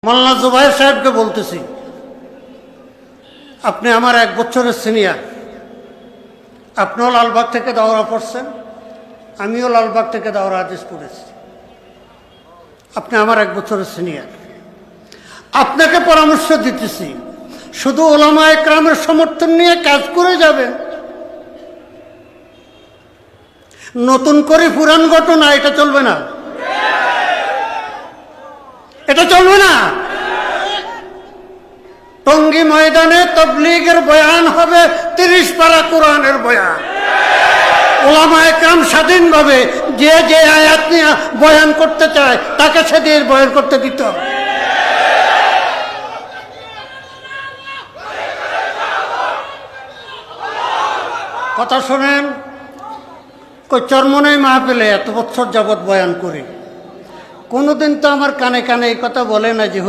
মোল্লা জুবাইর সাহেবকে বলতেছি, আপনি আমার 1 বছরের সিনিয়র। আপনিও লালবাগ থেকে দাওরা পড়ছেন, আমিও লালবাগ থেকে দাওরা হাদিস পড়েছি। আপনি আমার 1 বছরের সিনিয়র। আপনাকে পরামর্শ দিতেছি, শুধু ওলামা একরামের সমর্থন নিয়ে কাজ করে যাবেন, নতুন করে পুরান ঘটনা এটা চলবে না, এটা চলবে না। টঙ্গী ময়দানে তাবলীগের বয়ান হবে 30 পারা কোরআনের বয়ান। ওলামা একরাম স্বাধীনভাবে যে যে আয়াত নিয়ে বয়ান করতে চায় তাকে সেদিন বয়ান করতে দিত। কথা শোনেন, কই চরমনাই মাহফিলে এত বছর যাবৎ বয়ান করি, কোনোদিন তো আমার কানে কানে এই কথা বলে না যে